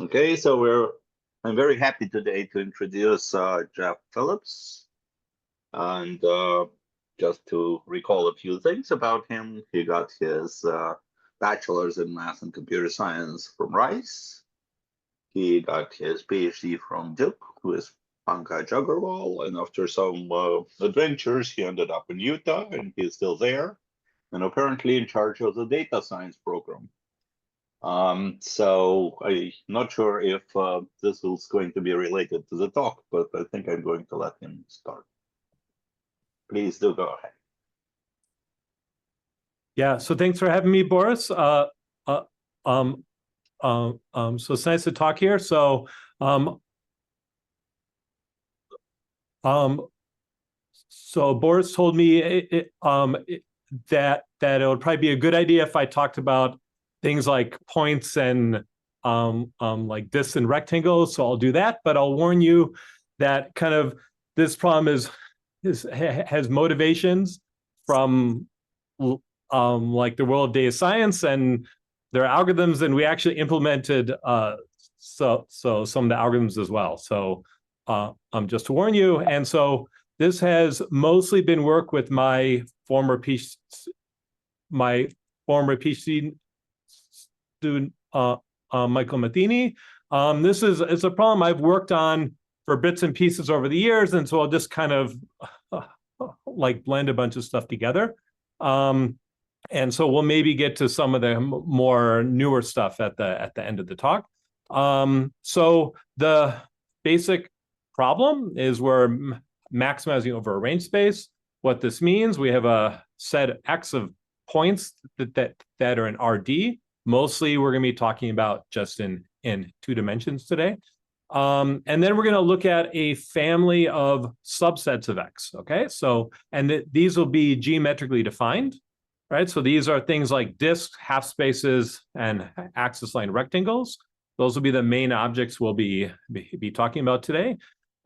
Okay, so I'm very happy today to introduce Jeff Phillips. And just to recall a few things about him, he got his bachelor's in math and computer science from Rice. He got his PhD from Duke with Pankaj Agarwal, and after some adventures, he ended up in Utah, and he's still there, and apparently in charge of the data science program. So I'm not sure if this is going to be related to the talk, but I think I'm going to let him start. Please do go ahead. Yeah, so thanks for having me, Boris. So it's nice to talk here. So Boris told me that it would probably be a good idea if I talked about things like points and like disks and rectangles. So I'll do that, but I'll warn you that kind of this problem has motivations from like the world of data science, and there are algorithms, and we actually implemented so some of the algorithms as well. So just to warn you, and so this has mostly been work with my former PhD student Michael Matheny. This is a problem I've worked on for bits and pieces over the years, and so I'll just kind of like blend a bunch of stuff together. And so we'll maybe get to some of the more newer stuff at the end of the talk. So the basic problem is we're maximizing over a range space. What this means, we have a set X of points that are in RD. Mostly we're going to be talking about just in 2 dimensions today. And then we're going to look at a family of subsets of X, okay? So, and these will be geometrically defined, right? So these are things like disks, half spaces, and axis line rectangles. Those will be the main objects we'll be talking about today.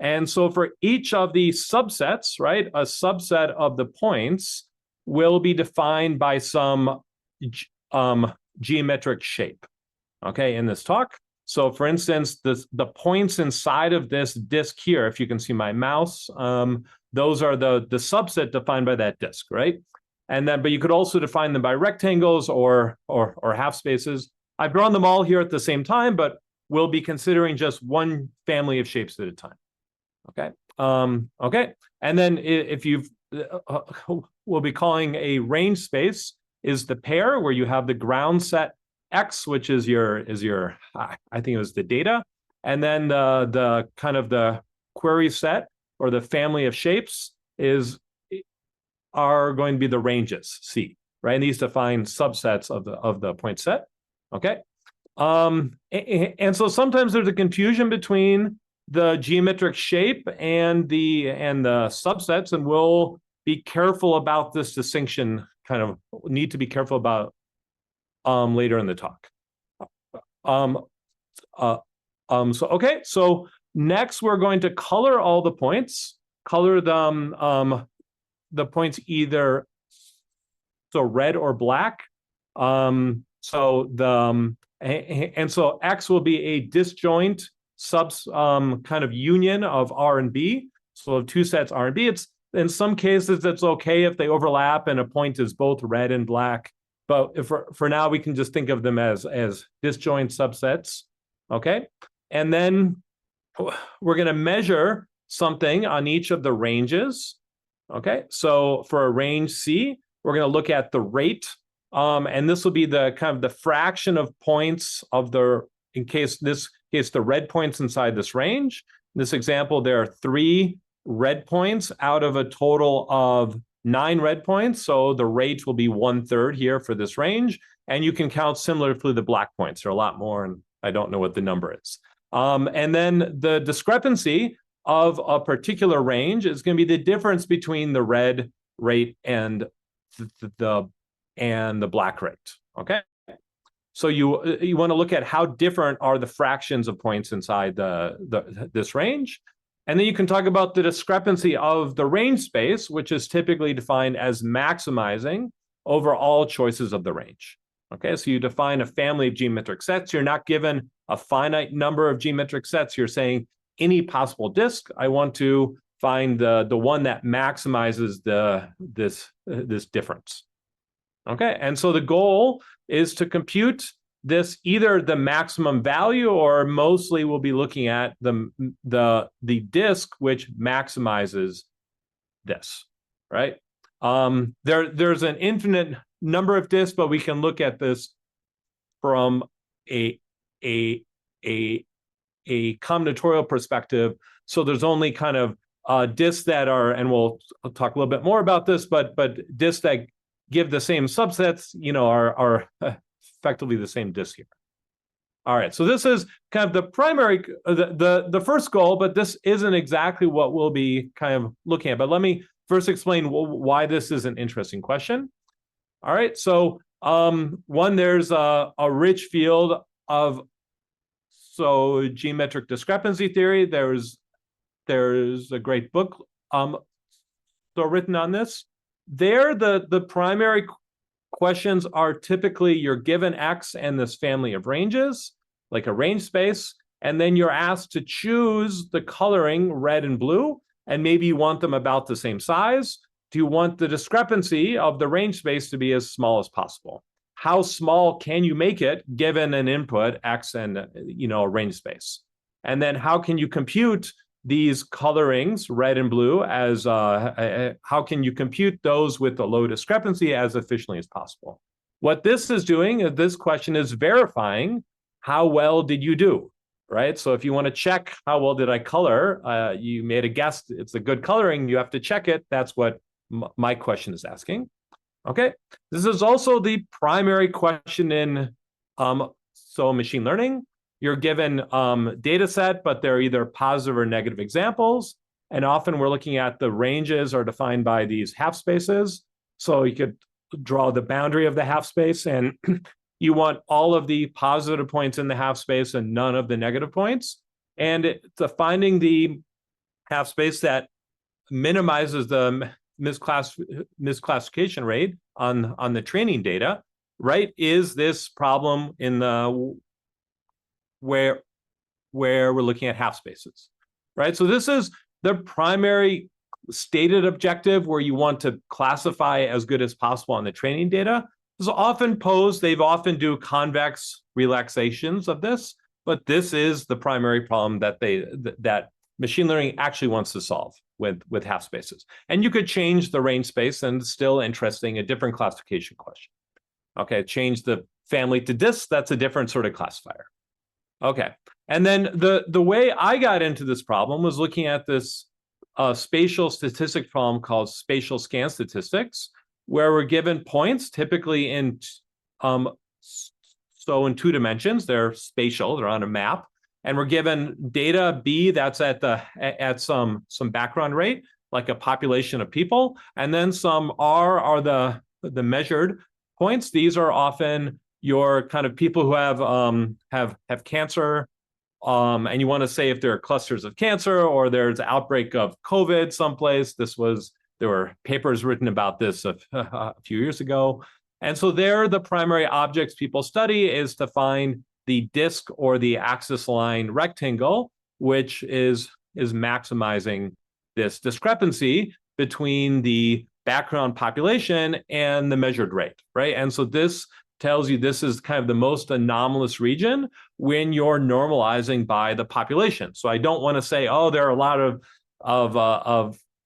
And so for each of these subsets, right, a subset of the points will be defined by some geometric shape, okay, in this talk. So for instance, the points inside of this disk here, if you can see my mouse, those are the subset defined by that disk, right? And then, but you could also define them by rectangles or half spaces. I've drawn them all here at the same time, but we'll be considering just one family of shapes at a time. Okay. Okay. And then if we'll be calling a range space is the pair where you have the ground set X, which is your I think it was the data, and then the kind of the query set or the family of shapes are going to be the ranges C, right? And these define subsets of the point set. Okay. And so sometimes there's a confusion between the geometric shape and the subsets, and we'll be careful about this distinction. Kind of need to be careful about later in the talk. So okay. So next we're going to color all the points. Color them the points either red or black. And so X will be a disjoint kind of union of R and B. So we'll have 2 sets R and B. It's in some cases it's okay if they overlap and a point is both red and black. But if for now we can just think of them as disjoint subsets. Okay. And then we're going to measure something on each of the ranges. Okay, so for a range C, we're going to look at the rate, and this will be the kind of the fraction of points of the, in case the red points inside this range. In this example, there are 3 red points out of a total of 9 red points, so the rate will be 1/3 here for this range, and you can count similarly for the black points. There are a lot more, and I don't know what the number is. And then the discrepancy of a particular range is going to be the difference between the red rate and the black rate. Okay, so you want to look at how different are the fractions of points inside this range, and then you can talk about the discrepancy of the range space, which is typically defined as maximizing over all choices of the range. Okay, so you define a family of geometric sets. You're not given a finite number of geometric sets. You're saying any possible disk. I want to find the one that maximizes this difference. Okay, and so the goal is to compute this, either the maximum value, or mostly we'll be looking at the disk which maximizes this, right? There's an infinite number of disks, but we can look at this from a combinatorial perspective. So there's only kind of disks that are, and I'll talk a little bit more about this, but disks that give the same subsets, are effectively the same disk here. All right, so this is kind of the primary, the first goal, but this isn't exactly what we'll be kind of looking at. But let me first explain why this is an interesting question. All right, so one, there's a rich field of geometric discrepancy theory. There's a great book written on this. There, the primary questions are typically you're given X and this family of ranges, like a range space, and then you're asked to choose the coloring red and blue, and maybe you want them about the same size. Do you want the discrepancy of the range space to be as small as possible? How small can you make it given an input X and a range space? And then how can you compute these colorings, red and blue, as how can you compute those with the low discrepancy as efficiently as possible? What this is doing, this question is verifying how well did you do, right? So if you want to check how well did I color, you made a guess, it's a good coloring, you have to check it. That's what my question is asking. Okay, this is also the primary question in machine learning. You're given data set, but they're either positive or negative examples. And often we're looking at the ranges are defined by these half spaces. So you could draw the boundary of the half space, and you want all of the positive points in the half space and none of the negative points. And finding the half space that minimizes the misclassification rate on the training data, right, is this problem in the where we're looking at half spaces, right? So this is the primary stated objective where you want to classify as good as possible on the training data. This is often posed, they've often do convex relaxations of this, but this is the primary problem that machine learning actually wants to solve with half spaces. And you could change the range space and still interesting, a different classification question. Okay, change the family to disks, that's a different sort of classifier. Okay, and then the way I got into this problem was looking at this spatial statistics problem called spatial scan statistics, where we're given points, typically in in 2 dimensions. They're spatial, they're on a map, and we're given data B that's at some background rate, like a population of people, and then some R are the measured points. These are often your kind of people who have cancer, and you want to say if there are clusters of cancer or there's an outbreak of COVID someplace. There were papers written about this a few years ago. And so there, the primary objects people study is to find the disk or the axis line rectangle, which is maximizing this discrepancy between the background population and the measured rate, right? And so this tells you this is kind of the most anomalous region when you're normalizing by the population. So I don't want to say, oh, there are a lot of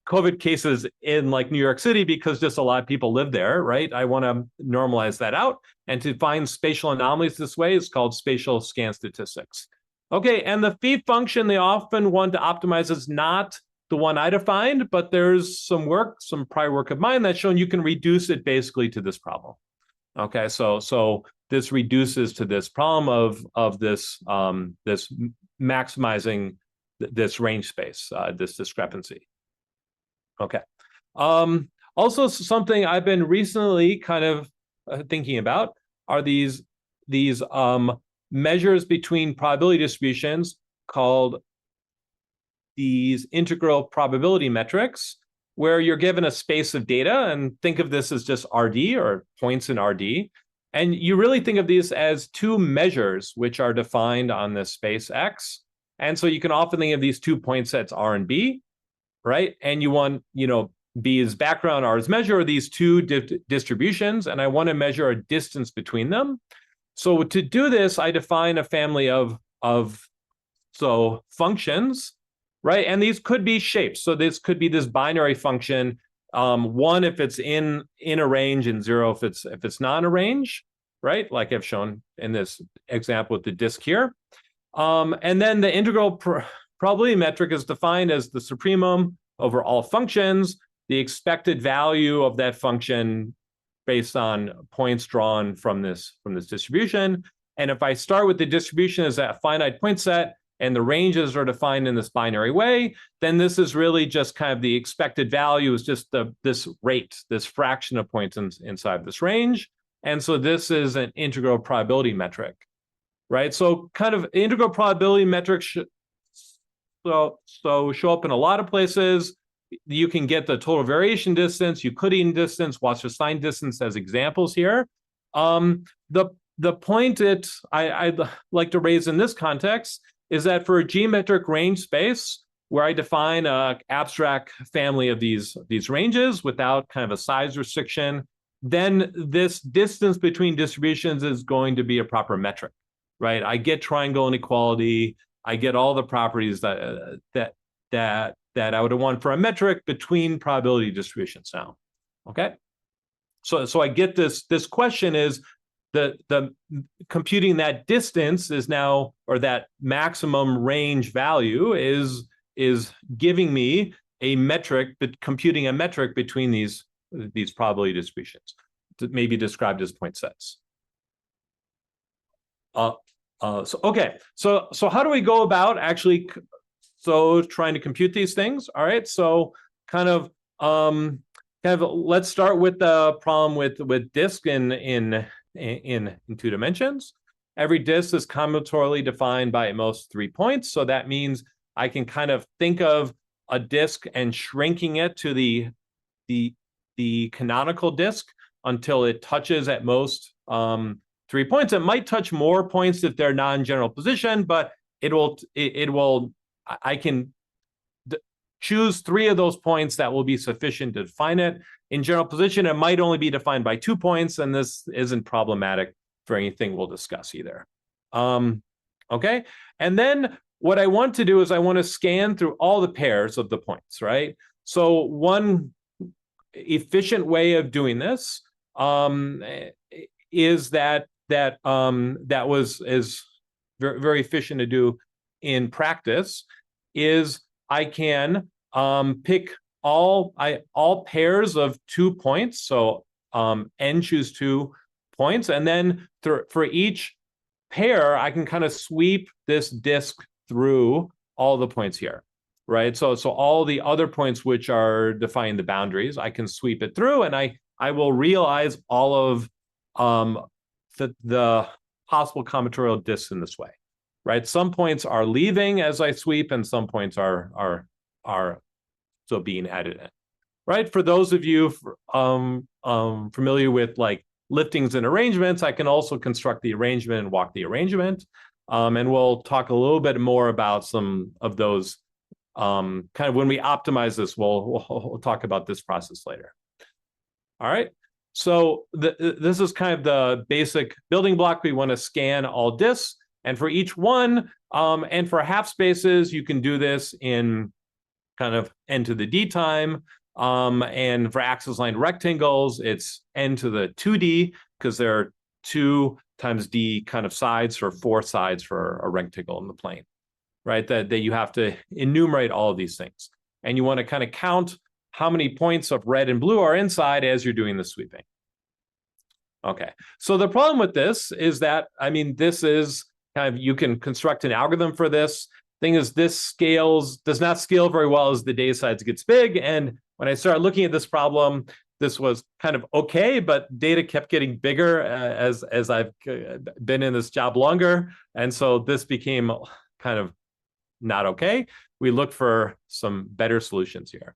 COVID cases in like New York City because just a lot of people live there, right? I want to normalize that out. And to find spatial anomalies this way is called spatial scan statistics. Okay, and the phi function they often want to optimize is not the one I defined, but there's some prior work of mine that's shown you can reduce it basically to this problem. Okay, so this reduces to this problem of this maximizing this range space, this discrepancy. Okay. Also, something I've been recently kind of thinking about are these measures between probability distributions called these integral probability metrics, where you're given a space of data, and think of this as just RD or points in RD. And you really think of these as two measures which are defined on this space X. And so you can often think of these 2 point sets R and B, right? And you want, B is background, R is measure, or these two distributions, and I want to measure a distance between them. So to do this, I define a family of functions, right? And these could be shapes. So this could be this binary function, 1 if it's in a range, and 0 if it's not in a range, right? Like I've shown in this example with the disk here. And then the integral probability metric is defined as the supremum over all functions, the expected value of that function based on points drawn from this distribution. And if I start with the distribution as a finite point set and the ranges are defined in this binary way, then this is really just kind of the expected value is just this rate, this fraction of points inside this range. And so this is an integral probability metric, right? So kind of integral probability metrics show up in a lot of places. You can get the total variation distance, Euclidean distance, Wasserstein distance as examples here. The point that I'd like to raise in this context is that for a geometric range space, where I define an abstract family of these ranges without kind of a size restriction, then this distance between distributions is going to be a proper metric, right? I get triangle inequality. I get all the properties that I would want for a metric between probability distributions now, okay? So I get this question is the computing that distance is now, or that maximum range value is giving me a metric, but computing a metric between these probability distributions, that may be described as point sets. So how do we go about actually trying to compute these things? All right, so kind of let's start with the problem with disk in 2 dimensions. Every disk is combinatorially defined by at most 3 points. So that means I can kind of think of a disk and shrinking it to the canonical disk until it touches at most 3 points. It might touch more points if they're non-general position, but I can choose 3 of those points that will be sufficient to define it. In general position, it might only be defined by 2 points, and this isn't problematic for anything we'll discuss either. Okay, and then what I want to do is I want to scan through all the pairs of the points, right? So one efficient way of doing this is that is very, very efficient to do in practice, is I can pick all pairs of 2 points. So n choose 2 points, and then for each pair, I can kind of sweep this disk through all the points here, right? So all the other points which are defining the boundaries, I can sweep it through, and I will realize all of the possible combinatorial disks in this way, right? Some points are leaving as I sweep, and some points are so being added in, right? For those of you familiar with like liftings and arrangements, I can also construct the arrangement and walk the arrangement. And we'll talk a little bit more about some of those kind of when we optimize this. We'll talk about this process later. All right. So this is kind of the basic building block. We want to scan all disks, and for each one, and for half spaces, you can do this in kind of n to the d time. And for axis-aligned rectangles, it's n to the 2d, because there are 2 times d kind of sides, or 4 sides for a rectangle in the plane, right? That you have to enumerate all of these things. And you want to kind of count how many points of red and blue are inside as you're doing the sweeping. Okay, so the problem with this is that, I mean, this is kind of, you can construct an algorithm for this. Thing is, this does not scale very well as the data size gets big. And when I started looking at this problem, this was kind of okay, but data kept getting bigger as I've been in this job longer. And so this became kind of not okay. We looked for some better solutions here.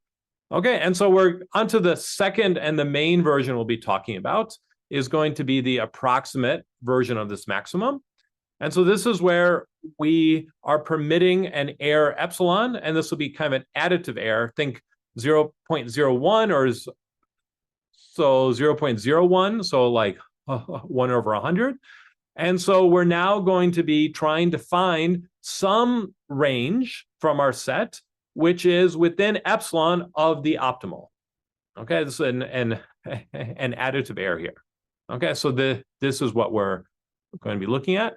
Okay, and so we're onto the second and the main version we'll be talking about. is going to be the approximate version of this maximum. And so this is where we are permitting an error epsilon, and this will be kind of an additive error. Think 0.01 or so 0.01, so like 1 over 100. And so we're now going to be trying to find some range from our set, which is within epsilon of the optimal. Okay, this is an additive error here. Okay, so this is what we're going to be looking at.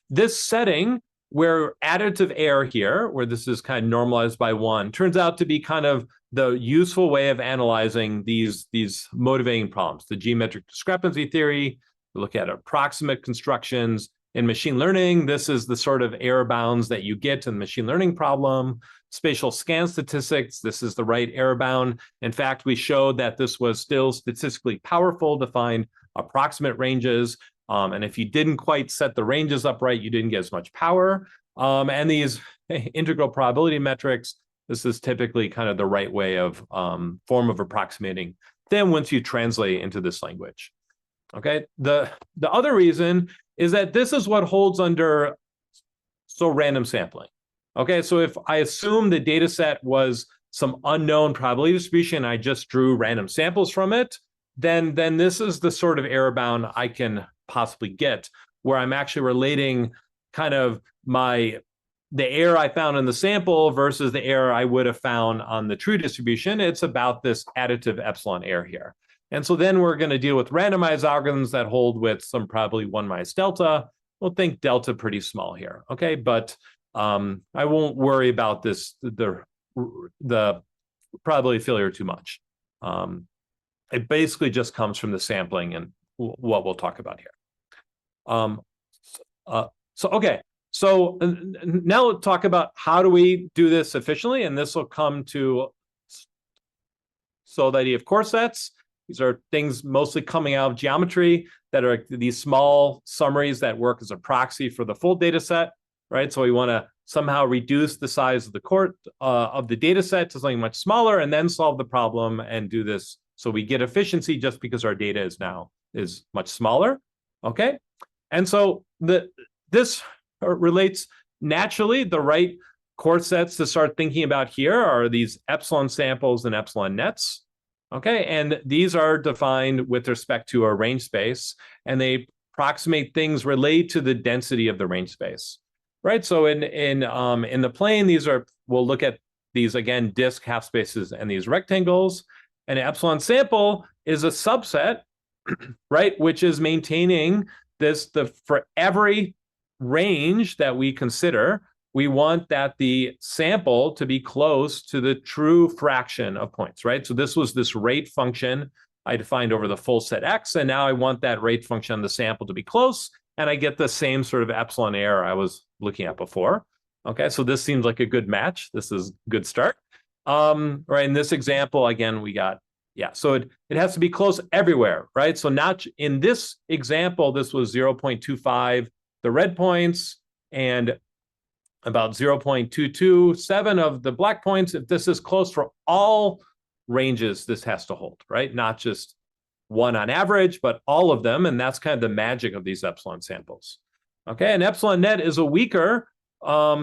This setting where additive error here, where this is kind of normalized by 1, turns out to be kind of the useful way of analyzing these motivating problems. The geometric discrepancy theory, we look at approximate constructions. In machine learning, this is the sort of error bounds that you get in the machine learning problem. Spatial scan statistics, this is the right error bound. In fact, we showed that this was still statistically powerful to find approximate ranges. And if you didn't quite set the ranges up right, you didn't get as much power. And these integral probability metrics, this is typically kind of the right way of form of approximating them once you translate into this language. Okay, the other reason is that this is what holds under random sampling. Okay, so if I assume the data set was some unknown probability distribution, I just drew random samples from it, then this is the sort of error bound I can possibly get, where I'm actually relating kind of the error I found in the sample versus the error I would have found on the true distribution. It's about this additive epsilon error here. And so then we're going to deal with randomized algorithms that hold with some probably 1 minus delta. We'll think delta pretty small here, okay? But I won't worry about the probability failure too much. It basically just comes from the sampling and what we'll talk about here. So now we'll talk about how do we do this efficiently, and this will come to the idea of coresets. These are things mostly coming out of geometry that are these small summaries that work as a proxy for the full data set, right? So we want to somehow reduce the size of the data set to something much smaller and then solve the problem and do this. So we get efficiency just because our data is much smaller, okay? And so this relates naturally. The right coresets to start thinking about here are these epsilon samples and epsilon nets. Okay, and these are defined with respect to a range space, and they approximate things related to the density of the range space, right? So in the plane, we'll look at these again, disk, half spaces, and these rectangles. An epsilon sample is a subset, right, which is maintaining for every range that we consider, we want that the sample to be close to the true fraction of points, right? So this was this rate function I defined over the full set X, and now I want that rate function on the sample to be close, and I get the same sort of epsilon error I was looking at before. Okay, so this seems like a good match. This is a good start. Right, in this example, again, we got, so it has to be close everywhere, right? So not in this example, this was 0.25, the red points, and about 0.227 of the black points. If this is close for all ranges, this has to hold, right? Not just one on average, but all of them. And that's kind of the magic of these epsilon samples. Okay, and epsilon net is a weaker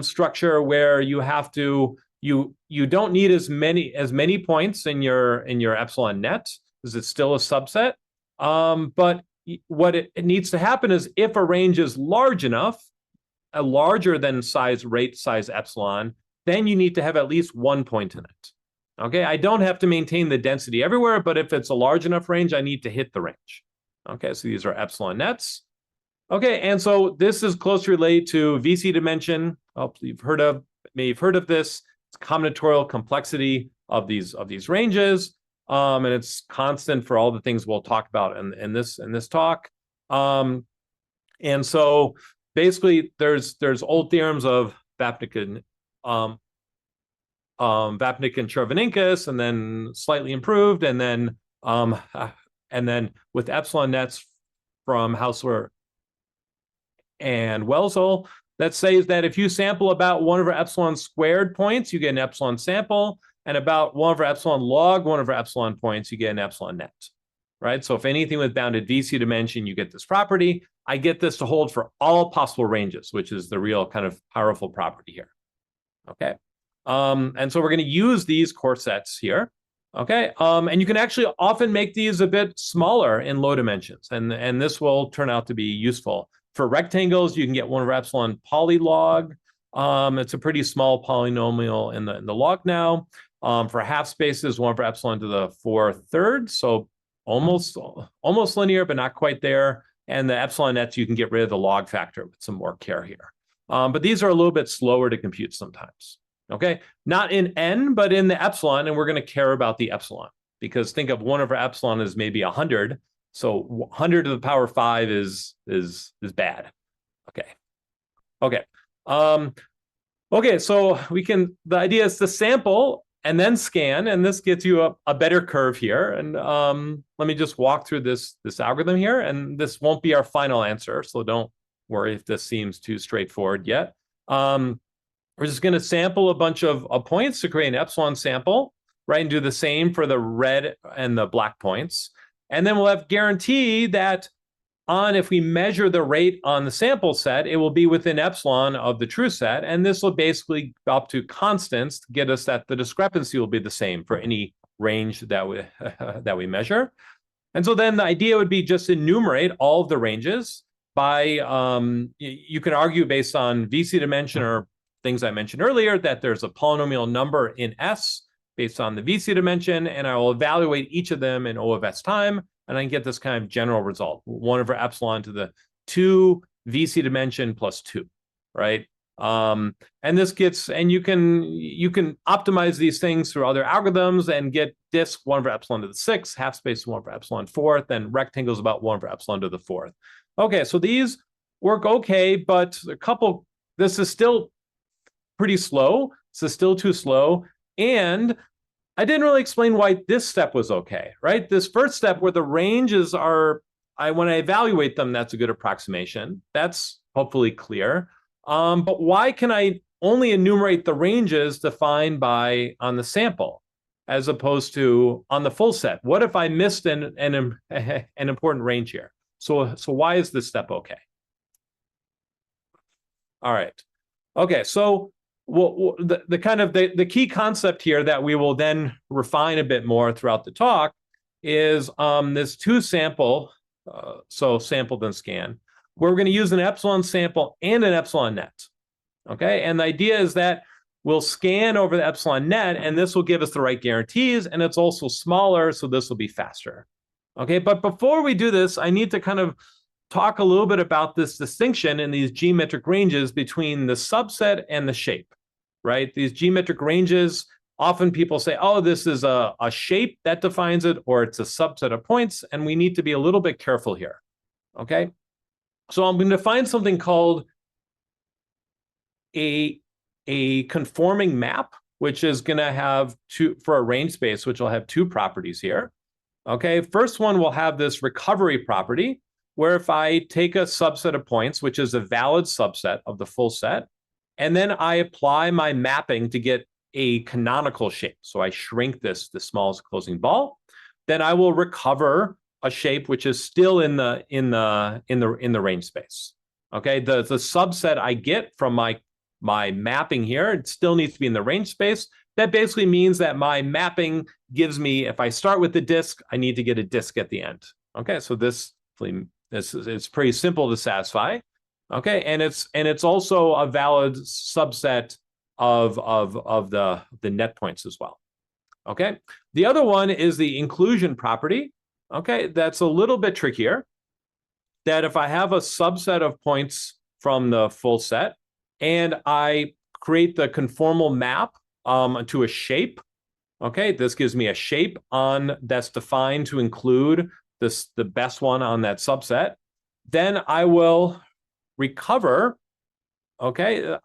structure where you have to, you don't need as many points in your epsilon net, because it's still a subset. But what it needs to happen is if a range is large enough, a larger than rate size epsilon, then you need to have at least 1 point in it. Okay, I don't have to maintain the density everywhere, but if it's a large enough range, I need to hit the range. Okay, so these are epsilon nets. Okay, and so this is closely related to VC dimension. Oh, you've heard of this. It's combinatorial complexity of these ranges, and it's constant for all the things we'll talk about in this talk. And so basically, there's old theorems of Vapnik and Cherveninkas, and then slightly improved, and then with epsilon nets from Hausler and Welzel, that says that if you sample about 1 over epsilon squared points, you get an epsilon sample, and about 1 over epsilon log 1 over epsilon points, you get an epsilon net. right? So if anything with bounded VC dimension, you get this property. I get this to hold for all possible ranges, which is the real kind of powerful property here. Okay. And so we're going to use these coresets here. Okay. And you can actually often make these a bit smaller in low dimensions, and this will turn out to be useful. For rectangles, you can get 1 over epsilon polylog. It's a pretty small polynomial in the log now. For half spaces, 1 over epsilon to the 4/3, so almost linear, but not quite there. And the epsilon nets, you can get rid of the log factor with some more care here. But these are a little bit slower to compute sometimes. Okay, not in n, but in the epsilon, and we're going to care about the epsilon, because think of 1 over epsilon as maybe 100. So 100 to the power 5 is bad. Okay. Okay, so the idea is to sample and then scan, and this gets you a better curve here. And let me just walk through this algorithm here, and this won't be our final answer, so don't worry if this seems too straightforward yet. We're just going to sample a bunch of points to create an epsilon sample, right, and do the same for the red and the black points. And then we'll have guarantee that if we measure the rate on the sample set, it will be within epsilon of the true set. And this will basically go up to constants to get us that the discrepancy will be the same for any range that we measure. And so then the idea would be just enumerate all of the ranges by, you can argue based on VC dimension or things I mentioned earlier, that there's a polynomial number in S based on the VC dimension, and I will evaluate each of them in O of S time, and I can get this kind of general result, 1 over epsilon to the 2 VC dimension plus 2, right? And this gets, and you can optimize these things through other algorithms and get disk 1 over epsilon to the 6th, half space 1 over epsilon 4th, and rectangles about 1 over epsilon to the 4th. Okay, so these work okay, but this is still pretty slow. This is still too slow. And I didn't really explain why this step was okay, right? This first step where the ranges are, when I evaluate them, that's a good approximation. That's hopefully clear. But why can I only enumerate the ranges defined on the sample as opposed to on the full set? What if I missed an important range here? So why is this step okay? All right. Okay, so the key concept here that we will then refine a bit more throughout the talk is this 2 sample, so sample then scan, where we're going to use an epsilon sample and an epsilon net. Okay, and the idea is that we'll scan over the epsilon net, and this will give us the right guarantees, and it's also smaller, so this will be faster. Okay, but before we do this, I need to kind of talk a little bit about this distinction in these geometric ranges between the subset and the shape, right? These geometric ranges, often people say, oh, this is a shape that defines it, or it's a subset of points, and we need to be a little bit careful here, okay? So I'm going to define something called a conforming map, which is going to have for a range space, which will have 2 properties here, okay? First one will have this recovery property, where if I take a subset of points, which is a valid subset of the full set, and then I apply my mapping to get a canonical shape, so I shrink this the smallest closing ball, then I will recover a shape which is still in the range space. Okay, the subset I get from my mapping here, it still needs to be in the range space. That basically means that my mapping gives me, if I start with the disk, I need to get a disk at the end. Okay, so it's pretty simple to satisfy. Okay, and it's also a valid subset of the net points as well. Okay, the other one is the inclusion property. Okay, that's a little bit trickier. That if I have a subset of points from the full set and I create the conformal map to a shape, okay, this gives me a shape that's defined to include the best one on that subset, then I will recover, okay,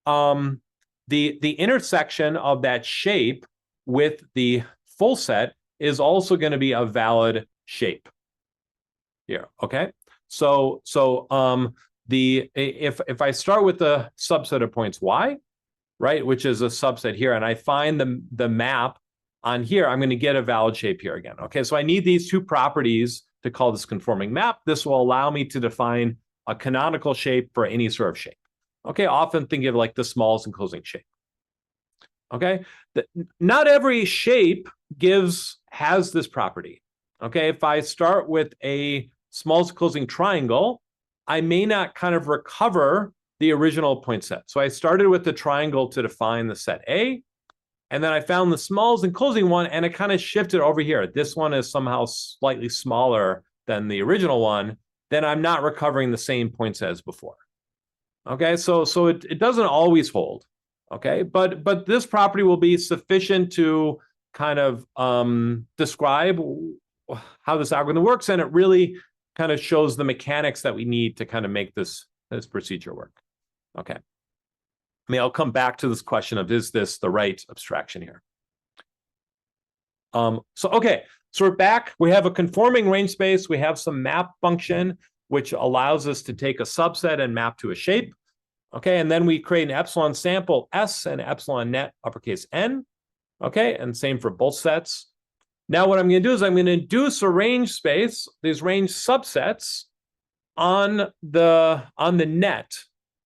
the intersection of that shape with the full set is also going to be a valid shape here, okay? So if I start with the subset of points y, right, which is a subset here, and I find the map on here, I'm going to get a valid shape here again. Okay, so I need these two properties to call this conforming map. This will allow me to define a canonical shape for any sort of shape. Okay, often think of like the smallest enclosing shape. Okay, not every shape has this property. Okay, if I start with a smallest enclosing triangle, I may not kind of recover the original point set. So I started with the triangle to define the set A, and then I found the smallest enclosing one, and it kind of shifted over here. This one is somehow slightly smaller than the original one. Then I'm not recovering the same point set as before. Okay, so it doesn't always hold. Okay, but this property will be sufficient to kind of describe how this algorithm works, and it really kind of shows the mechanics that we need to kind of make this procedure work. Okay. I mean, I'll come back to this question of, is this the right abstraction here? So we're back. We have a conforming range space. We have some map function, which allows us to take a subset and map to a shape. Okay, and then we create an epsilon sample S and epsilon net uppercase N. Okay, and same for both sets. Now what I'm going to do is I'm going to induce a range space, these range subsets on the net.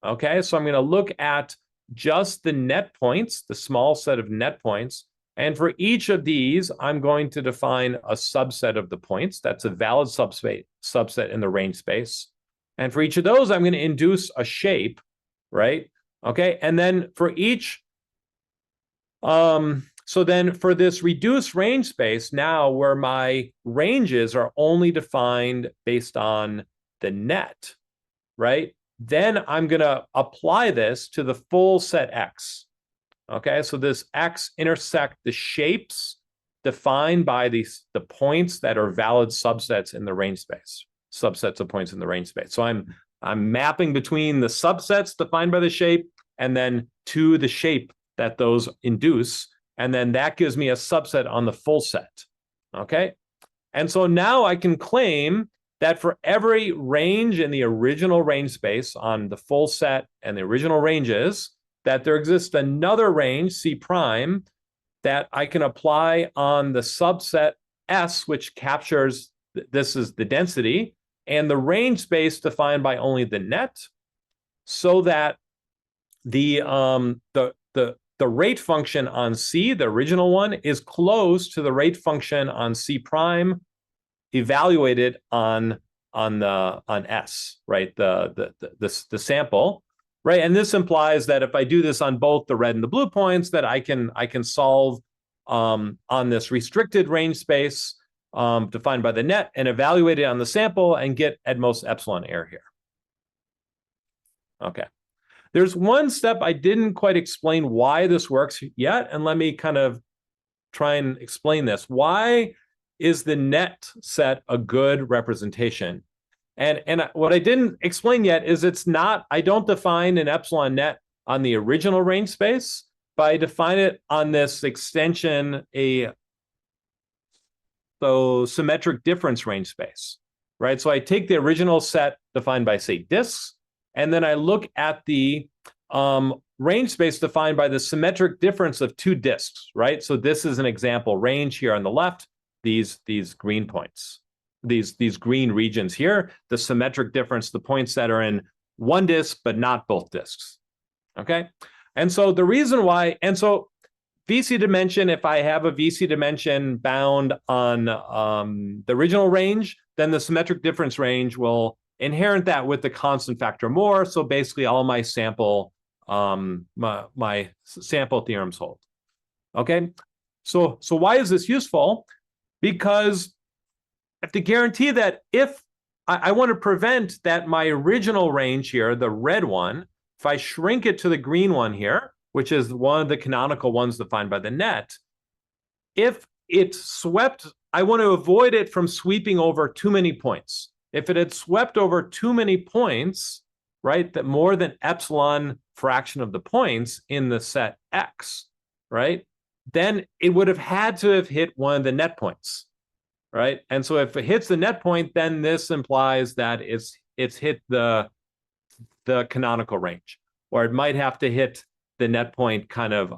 Okay, so I'm going to look at just the net points, the small set of net points. And for each of these, I'm going to define a subset of the points. That's a valid subset in the range space. And for each of those, I'm going to induce a shape, right? Okay, and then for each, so then for this reduced range space, now where my ranges are only defined based on the net, right? Then I'm going to apply this to the full set X. Okay, so this X intersect the shapes defined by the points that are valid subsets in the range space, subsets of points in the range space. So I'm mapping between the subsets defined by the shape and then to the shape that those induce. And then that gives me a subset on the full set. Okay, and so now I can claim that for every range in the original range space on the full set and the original ranges, that there exists another range, C prime, that I can apply on the subset S, which captures, this is the density, and the range space defined by only the net, so that the rate function on C, the original one, is close to the rate function on C prime evaluated on S, right? The sample, right? And this implies that if I do this on both the red and the blue points, that I can solve on this restricted range space defined by the net and evaluate it on the sample and get at most epsilon error here. Okay. There's one step I didn't quite explain why this works yet, and let me kind of try and explain this. Why is the net set a good representation? And what I didn't explain yet is it's not, I don't define an epsilon net on the original range space, but I define it on this extension, so symmetric difference range space, right? So I take the original set defined by, say, disks, and then I look at the range space defined by the symmetric difference of two disks, right? So this is an example range here on the left, these green points, these green regions here, the symmetric difference, the points that are in one disk, but not both disks, okay? And so the reason why, and so VC dimension, if I have a VC dimension bound on the original range, then the symmetric difference range will inherit that with the constant factor more. So basically all my sample, my sample theorems hold, okay? So why is this useful? Because I have to guarantee that if I want to prevent that my original range here, the red one, if I shrink it to the green one here, which is one of the canonical ones defined by the net, if it's swept, I want to avoid it from sweeping over too many points. If it had swept over too many points, right, that more than epsilon fraction of the points in the set X, right, then it would have had to have hit one of the net points, right? And so if it hits the net point, then this implies that it's hit the canonical range, or it might have to hit the net point kind of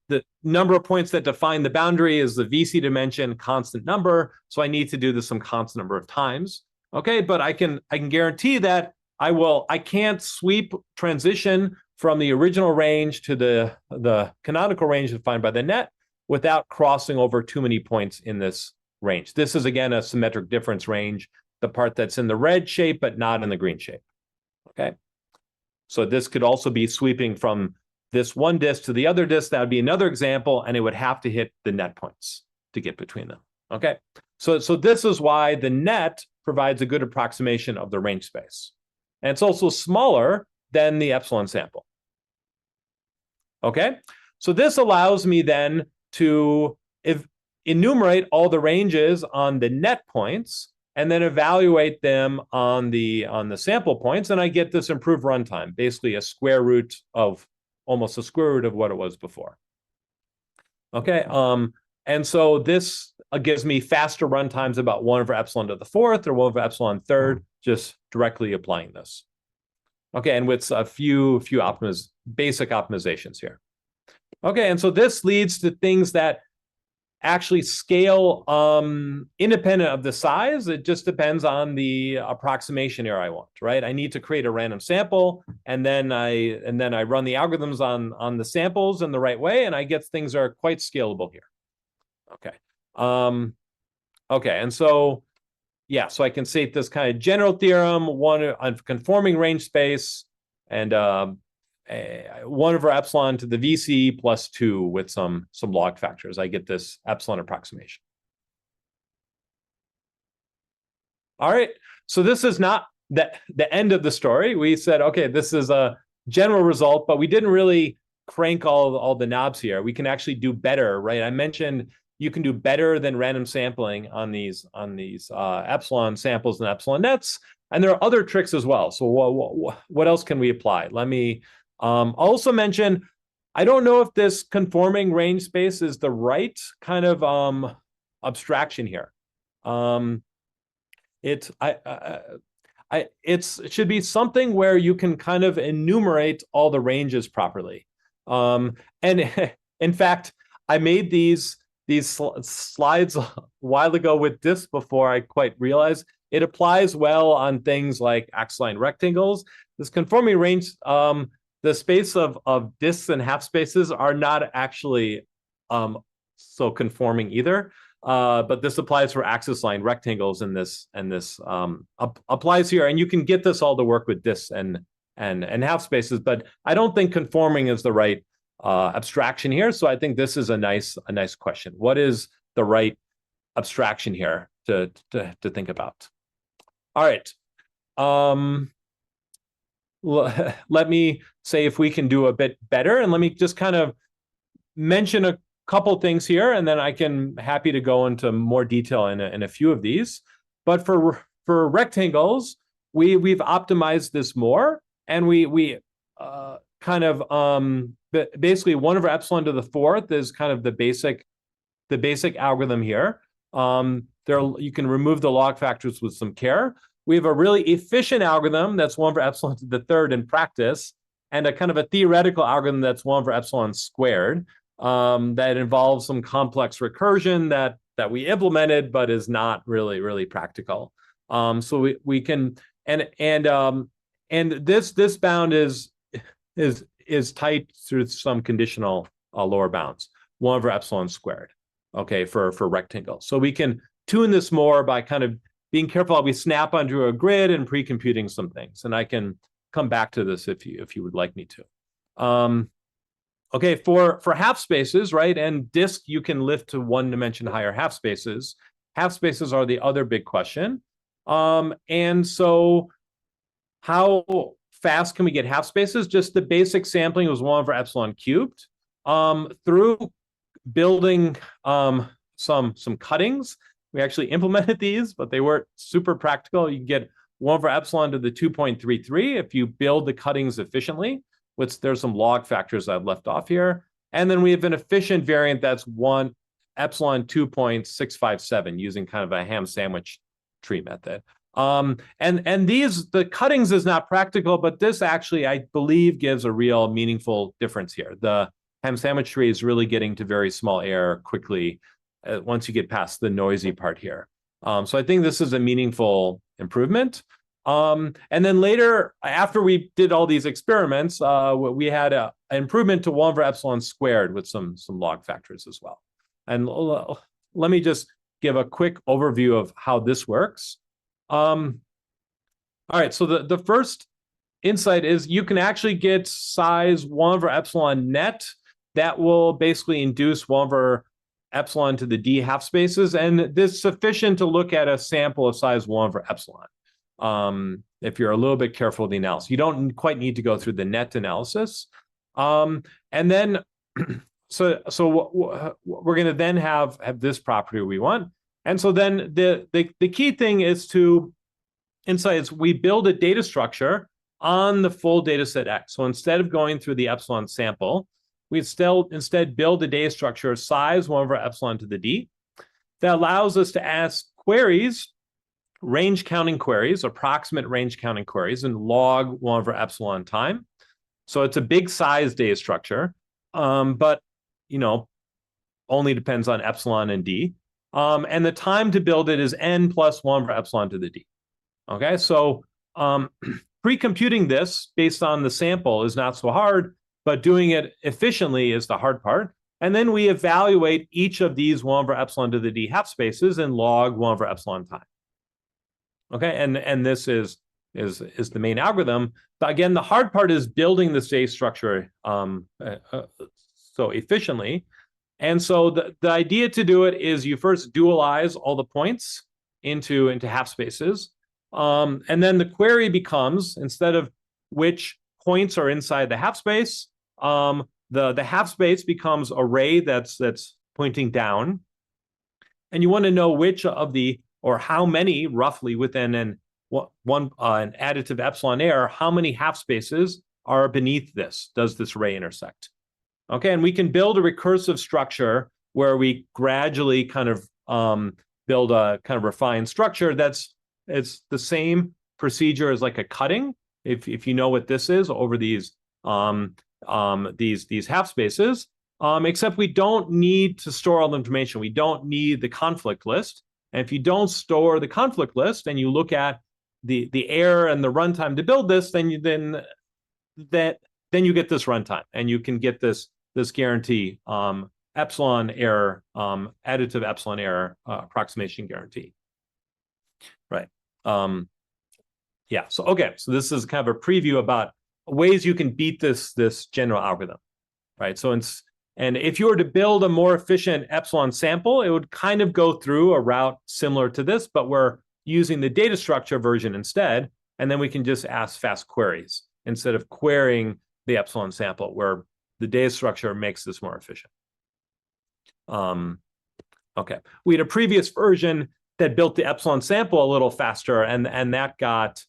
the number of points that define the boundary is the VC dimension constant number. So I need to do this some constant number of times. Okay, but I can guarantee that I can't sweep transition from the original range to the canonical range defined by the net without crossing over too many points in this range. This is again a symmetric difference range, the part that's in the red shape but not in the green shape. Okay, so this could also be sweeping from this one disk to the other disk. That would be another example, and it would have to hit the net points to get between them. Okay, so this is why the net provides a good approximation of the range space. And it's also smaller than the epsilon sample. Okay, so this allows me then to enumerate all the ranges on the net points and then evaluate them on the sample points, and I get this improved runtime, basically almost a square root of what it was before. Okay, and so this gives me faster runtimes, about 1 over epsilon to the 4th or 1 over epsilon 3rd, just directly applying this. Okay, and with a few basic optimizations here. Okay, and so this leads to things that actually scale independent of the size. It just depends on the approximation here I want, right? I need to create a random sample, and then I run the algorithms on the samples in the right way, and I get things that are quite scalable here. Okay. Okay, and so yeah, so I can state this kind of general theorem, one on conforming range space, and 1 over epsilon to the VC plus 2 with some log factors. I get this epsilon approximation. All right, so this is not the end of the story. We said, okay, this is a general result, but we didn't really crank all the knobs here. We can actually do better, right? I mentioned you can do better than random sampling on these epsilon samples and epsilon nets, and there are other tricks as well. So what else can we apply? Let me also mention, I don't know if this conforming range space is the right kind of abstraction here. It should be something where you can kind of enumerate all the ranges properly. And in fact, I made these slides a while ago with this before I quite realized it applies well on things like axis-line rectangles. This conforming range, the space of disks and half spaces are not actually so conforming either. But this applies for axis-line rectangles, and this applies here. And you can get this all to work with disks and half spaces, but I don't think conforming is the right abstraction here. So I think this is a nice question. What is the right abstraction here to think about? All right. Let me say if we can do a bit better, and let me just kind of mention a couple things here, and then I can happy to go into more detail in a few of these. But for rectangles, we've optimized this more, and we kind of basically 1 over epsilon to the 4th is kind of the basic algorithm here. You can remove the log factors with some care. We have a really efficient algorithm that's 1 over epsilon to the 3rd in practice, and a kind of a theoretical algorithm that's 1 over epsilon squared that involves some complex recursion that we implemented, but is not really practical. So we can and this bound is tight through some conditional lower bounds, 1 over epsilon squared. Okay, for rectangles. So we can tune this more by kind of being careful how we snap onto a grid and pre-computing some things. And I can come back to this if you would like me to. Okay, for half spaces, right, and disk, you can lift to 1 dimension higher half spaces. Half spaces are the other big question. And so how fast can we get half spaces? Just the basic sampling was 1 over epsilon cubed. Through building some cuttings, we actually implemented these, but they weren't super practical. You can get 1 over epsilon to the 2.33 if you build the cuttings efficiently. There's some log factors I've left off here. And then we have an efficient variant that's 1 epsilon 2.657 using kind of a ham sandwich tree method. And the cuttings is not practical, but this actually, I believe, gives a real meaningful difference here. The ham-sandwich tree is really getting to very small error quickly once you get past the noisy part here. So I think this is a meaningful improvement. And then later, after we did all these experiments, we had an improvement to 1 over epsilon squared with some log factors as well. And let me just give a quick overview of how this works. All right, so the first insight is you can actually get size 1 over epsilon net that will basically induce 1 over epsilon to the d half spaces, and this is sufficient to look at a sample of size 1 over epsilon. If you're a little bit careful with the analysis, you don't quite need to go through the net analysis. And then, so we're going to then have this property we want. And so then the key thing is to insights, we build a data structure on the full data set X. So instead of going through the epsilon sample, we instead build a data structure size 1 over epsilon to the d that allows us to ask queries, range counting queries, approximate range counting queries, and log 1 over epsilon time. So it's a big size data structure, but only depends on epsilon and d. And the time to build it is n plus 1 over epsilon to the d. Okay, so pre-computing this based on the sample is not so hard, but doing it efficiently is the hard part. And then we evaluate each of these 1 over epsilon to the d half spaces and log 1 over epsilon time. Okay, and this is the main algorithm. But again, the hard part is building this data structure so efficiently. And so the idea to do it is you first dualize all the points into half spaces. And then the query becomes, instead of which points are inside the half space, the half space becomes an array that's pointing down. And you want to know which of the, or how many roughly within an additive epsilon error, how many half spaces are beneath this, does this array intersect? Okay, and we can build a recursive structure where we gradually kind of build a kind of refined structure it's the same procedure as like a cutting, if you know what this is, over these half spaces, except we don't need to store all the information. We don't need the conflict list. And if you don't store the conflict list and you look at the error and the runtime to build this, then you get this runtime, and you can get this guarantee, epsilon error, additive epsilon error approximation guarantee. Right. Yeah. So okay. So this is kind of a preview about ways you can beat this general algorithm. Right. So and if you were to build a more efficient epsilon sample, it would kind of go through a route similar to this, but we're using the data structure version instead, and then we can just ask fast queries instead of querying the epsilon sample, where the data structure makes this more efficient. Okay, we had a previous version that built the epsilon sample a little faster, and that got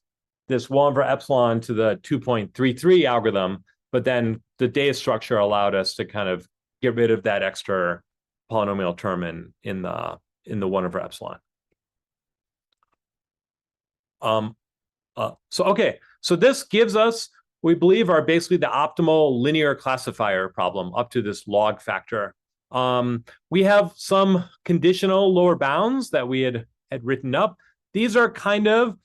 this 1 over epsilon to the 2.33 algorithm, but then the data structure allowed us to kind of get rid of that extra polynomial term in the 1 over epsilon. So this gives us, we believe, are basically the optimal linear classifier problem up to this log factor. We have some conditional lower bounds that we had written up. These are kind of,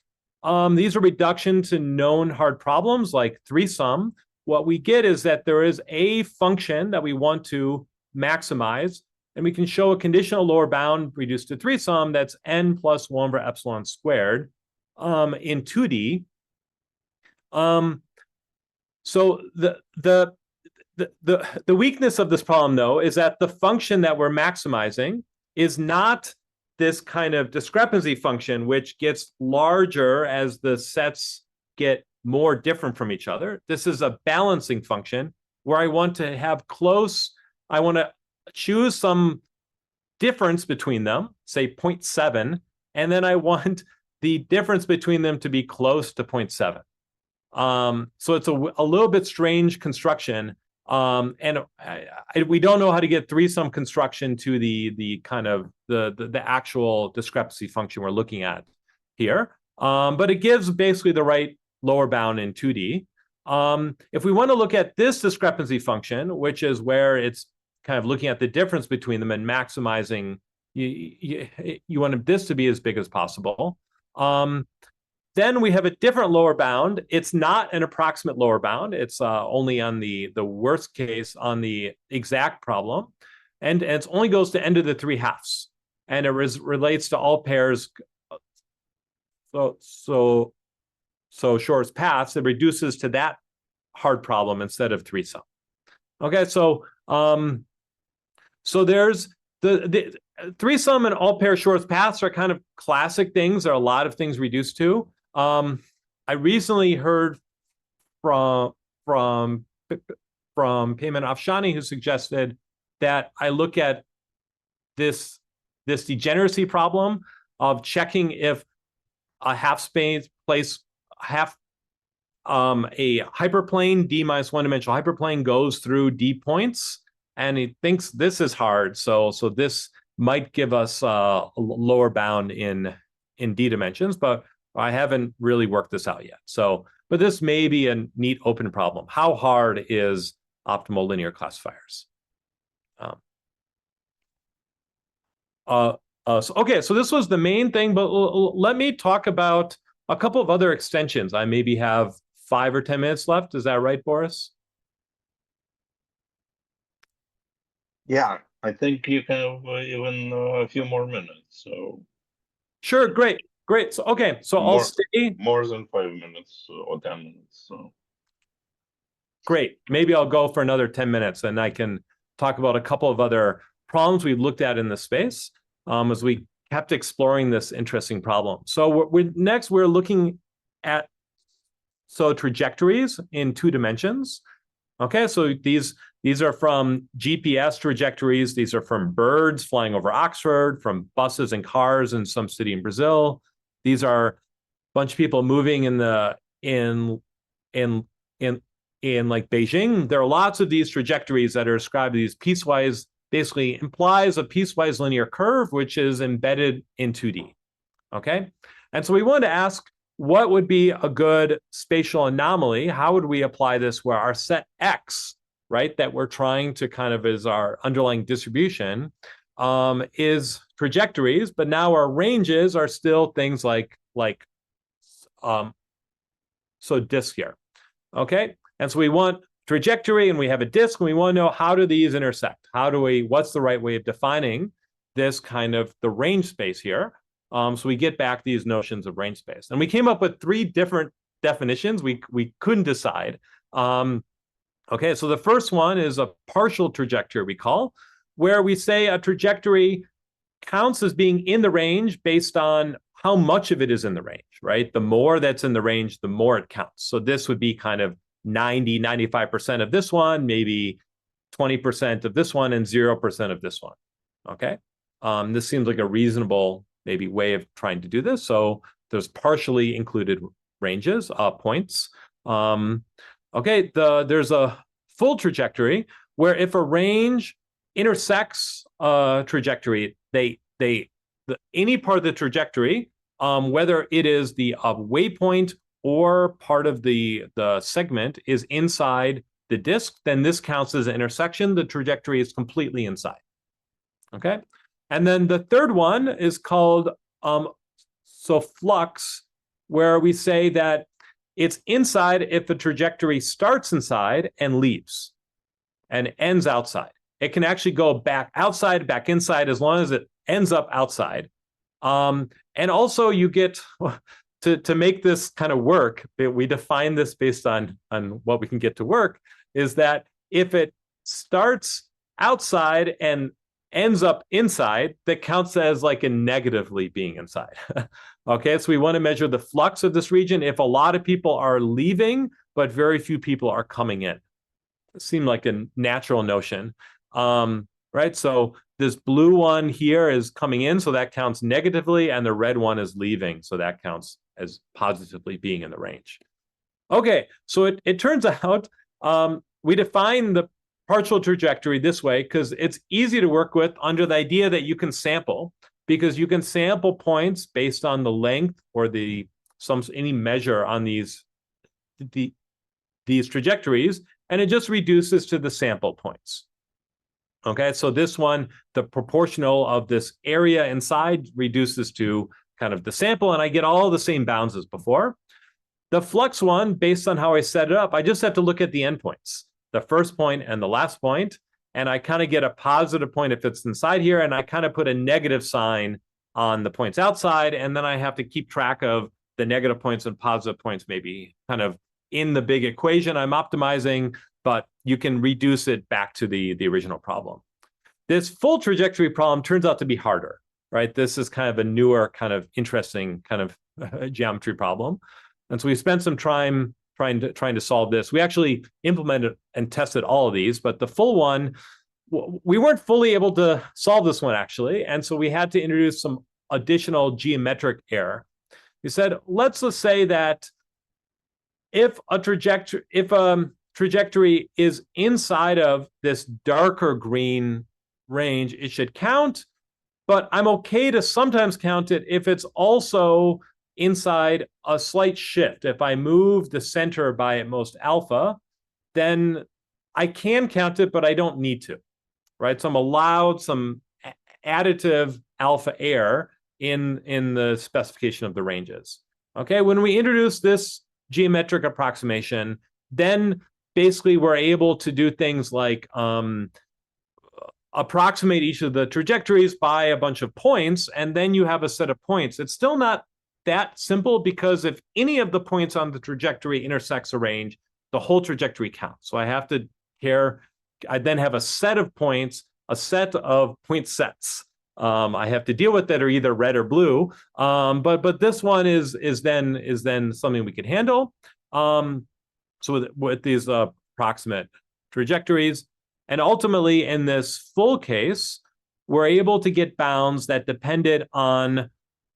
these are reduction to known hard problems like 3-sum. What we get is that there is a function that we want to maximize, and we can show a conditional lower bound reduced to 3-sum that's n plus 1 over epsilon squared in 2D. So the weakness of this problem, though, is that the function that we're maximizing is not this kind of discrepancy function, which gets larger as the sets get more different from each other. This is a balancing function where I want to have I want to choose some difference between them, say 0.7, and then I want the difference between them to be close to 0.7. So it's a little bit strange construction. And we don't know how to get 3-sum construction to the kind of the actual discrepancy function we're looking at here. But it gives basically the right lower bound in 2D. If we want to look at this discrepancy function, which is where it's kind of looking at the difference between them and maximizing, you want this to be as big as possible. Then we have a different lower bound. It's not an approximate lower bound. It's only on the worst case on the exact problem. And it only goes to n to the 3 halves. And it relates to all pairs. So shortest paths. It reduces to that hard problem instead of 3-sum. Okay, so there's the 3-sum and all pair shortest paths are kind of classic things. There are a lot of things reduced to. I recently heard from Payman Afshani, who suggested that I look at this degeneracy problem of checking if a half-space place a hyperplane, D minus one-dimensional hyperplane goes through D points, and he thinks this is hard. So this might give us a lower bound in D dimensions, but I haven't really worked this out yet. But this may be a neat open problem. How hard is optimal linear classifiers? Okay, so this was the main thing, but let me talk about a couple of other extensions. I maybe have 5 or 10 minutes left. Is that right, Boris? Yeah, I think you can have even a few more minutes. So sure, great. So okay, so I'll stay more than 5 minutes or 10 minutes. So great. Maybe I'll go for another 10 minutes, and I can talk about a couple of other problems we've looked at in the space as we kept exploring this interesting problem. So next we're looking at trajectories in 2 dimensions. Okay, so these are from GPS trajectories. These are from birds flying over Oxford, from buses and cars in some city in Brazil. These are a bunch of people moving in like Beijing. There are lots of these trajectories that are described as piecewise, basically implies a piecewise linear curve, which is embedded in 2D. Okay, and so we wanted to ask, what would be a good spatial anomaly? How would we apply this where our set X, right, that we're trying to kind of is our underlying distribution, is trajectories, but now our ranges are still things like disk here. Okay, and so we want trajectory and we have a disk, and we want to know, how do these intersect? What's the right way of defining this kind of the range space here? So we get back these notions of range space, and we came up with 3 different definitions. We couldn't decide. Okay, so the first one is a partial trajectory, we call, where we say a trajectory counts as being in the range based on how much of it is in the range, right? The more that's in the range, the more it counts. So this would be kind of 95% of this one, maybe 20% of this one, and 0% of this one. Okay, this seems like a reasonable maybe way of trying to do this. So there's partially included ranges, points. Okay, there's a full trajectory where if a range intersects a trajectory, any part of the trajectory, whether it is the waypoint or part of the segment is inside the disk, then this counts as an intersection. The trajectory is completely inside. Okay, and then the third one is called flux, where we say that it's inside if the trajectory starts inside and leaves and ends outside. It can actually go back outside, back inside, as long as it ends up outside. And also you get, to make this kind of work, we define this based on what we can get to work, is that if it starts outside and ends up inside, that counts as like a negatively being inside. Okay, so we want to measure the flux of this region if a lot of people are leaving, but very few people are coming in. It seemed like a natural notion, right? So this blue one here is coming in, so that counts negatively, and the red one is leaving, so that counts as positively being in the range. Okay, so it turns out we define the partial trajectory this way because it's easy to work with under the idea that you can sample, because you can sample points based on the length or any measure on these these trajectories, and it just reduces to the sample points. Okay, so this one, the proportional of this area inside reduces to kind of the sample, and I get all the same bounds as before. The flux one, based on how I set it up, I just have to look at the endpoints, the first point and the last point, and I kind of get a positive point if it's inside here, and I kind of put a negative sign on the points outside, and then I have to keep track of the negative points and positive points maybe kind of in the big equation I'm optimizing, but you can reduce it back to the original problem. This full trajectory problem turns out to be harder, right? This is kind of a newer, kind of interesting kind of geometry problem. And so we spent some time trying to solve this. We actually implemented and tested all of these, but the full one, we weren't fully able to solve this one actually. And so we had to introduce some additional geometric error. We said, let's just say that if a trajectory is inside of this darker green range, it should count, but I'm okay to sometimes count it if it's also inside a slight shift. If I move the center by at most alpha, then I can count it, but I don't need to, right? So I'm allowed some additive alpha error in the specification of the ranges. Okay, when we introduce this geometric approximation, then basically we're able to do things like approximate each of the trajectories by a bunch of points, and then you have a set of points. It's still not that simple because if any of the points on the trajectory intersects a range, the whole trajectory counts. So I have to care, I then have a set of points, a set of point sets. I have to deal with that are either red or blue, but this one is then something we can handle. So with these approximate trajectories, and ultimately in this full case, we're able to get bounds that depended on,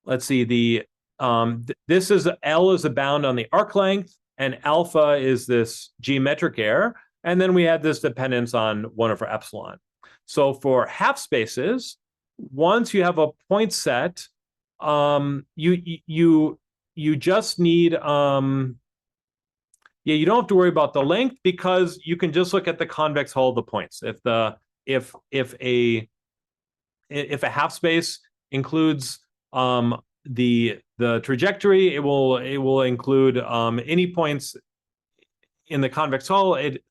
let's see, this is L is a bound on the arc length, and alpha is this geometric error, and then we had this dependence on 1 over epsilon. So for half spaces, once you have a point set, you just need you don't have to worry about the length because you can just look at the convex hull of the points. If a half space includes the trajectory, it will include any points in the convex hull. It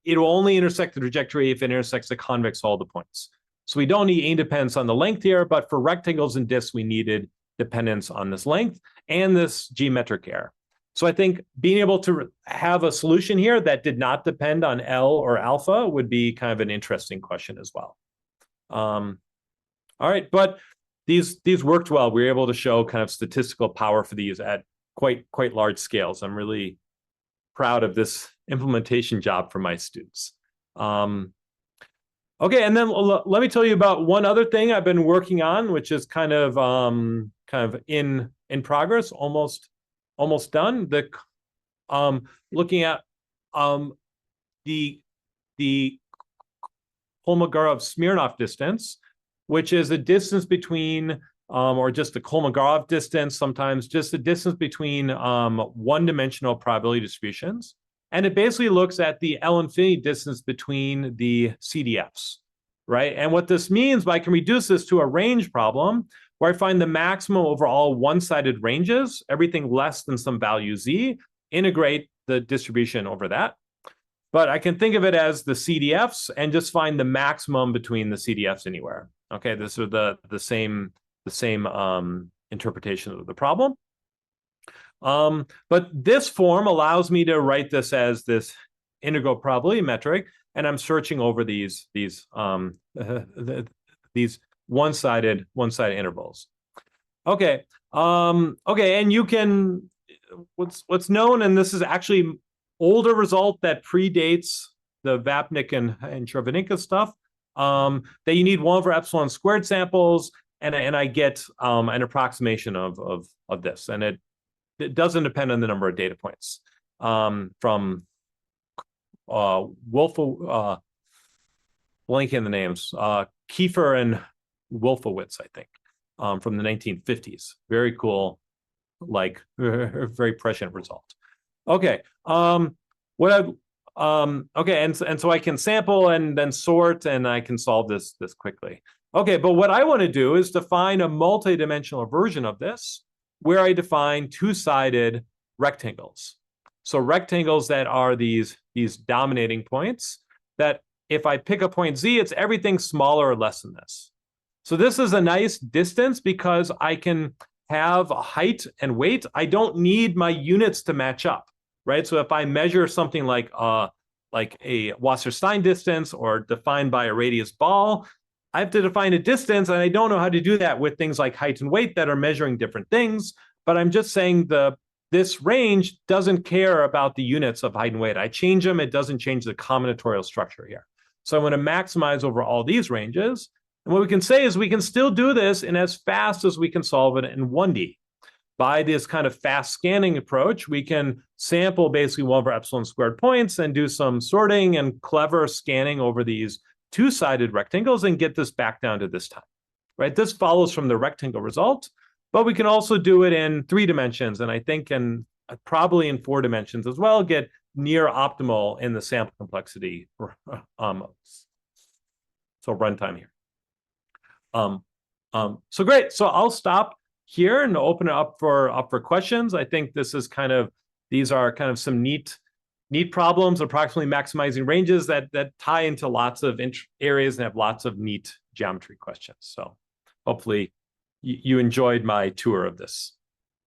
will only intersect the trajectory if it intersects the convex hull of the points. So we don't need any dependence on the length here, but for rectangles and disks, we needed dependence on this length and this geometric error. So I think being able to have a solution here that did not depend on L or alpha would be kind of an interesting question as well. All right, but these worked well. We were able to show kind of statistical power for these at quite large scales. I'm really proud of this implementation job for my students. Okay, and then let me tell you about one other thing I've been working on, which is kind of in progress, almost done. Looking at the Kolmogorov-Smirnov distance, which is a distance between, or just the Kolmogorov distance, sometimes just the distance between one-dimensional probability distributions. And it basically looks at the L infinity distance between the CDFs, right? And what this means, I can reduce this to a range problem where I find the maximum over all one-sided ranges, everything less than some value z, integrate the distribution over that. But I can think of it as the CDFs and just find the maximum between the CDFs anywhere. Okay, this is the same interpretation of the problem. But this form allows me to write this as this integral probability metric, and I'm searching over these one-sided intervals. Okay, and you can what's known, and this is actually older result that predates the Vapnik and Cherveninka stuff, that you need 1 over epsilon squared samples, and I get an approximation of this, and it doesn't depend on the number of data points. From blanking the names, Kiefer and Wolfowitz, I think, from the 1950s. Very cool, like very prescient result. Okay. Okay, and so I can sample and then sort, and I can solve this quickly. Okay, but what I want to do is define a multidimensional version of this where I define two-sided rectangles. So rectangles that are these dominating points that if I pick a point Z, it's everything smaller or less than this. So this is a nice distance because I can have height and weight. I don't need my units to match up, right? So if I measure something like a Wasserstein distance or defined by a radius ball, I have to define a distance, and I don't know how to do that with things like height and weight that are measuring different things. But I'm just saying this range doesn't care about the units of height and weight. I change them, it doesn't change the combinatorial structure here. So I'm going to maximize over all these ranges. And what we can say is we can still do this in as fast as we can solve it in 1D. By this kind of fast scanning approach, we can sample basically 1 over epsilon squared points and do some sorting and clever scanning over these two-sided rectangles and get this back down to this time, right? This follows from the rectangle result, but we can also do it in 3 dimensions, and I think probably in 4 dimensions as well, get near optimal in the sample complexity. So runtime here. So great. So I'll stop here and open it up for questions. I think these are kind of some neat problems, approximately maximizing ranges that tie into lots of areas and have lots of neat geometry questions. So hopefully you enjoyed my tour of this.